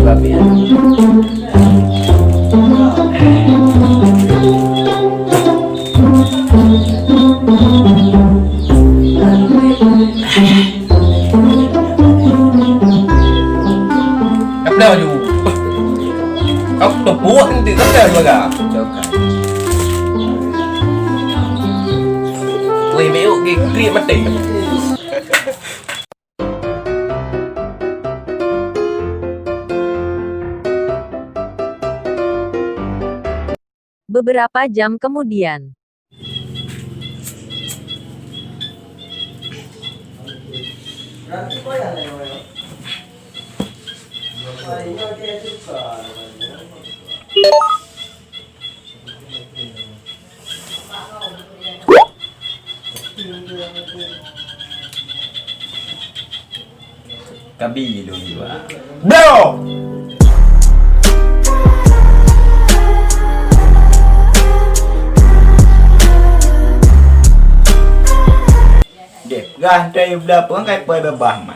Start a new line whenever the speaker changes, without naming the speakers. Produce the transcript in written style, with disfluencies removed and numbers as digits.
Babi ya. Cấp đeo dù ốc độc búa thì cấp đeo juga gak? Lì méo kia mati.
Beberapa jam kemudian.
Kabilo juga.
Bro! Đẹp gan đây là bữa cái bơi bờ bờ mà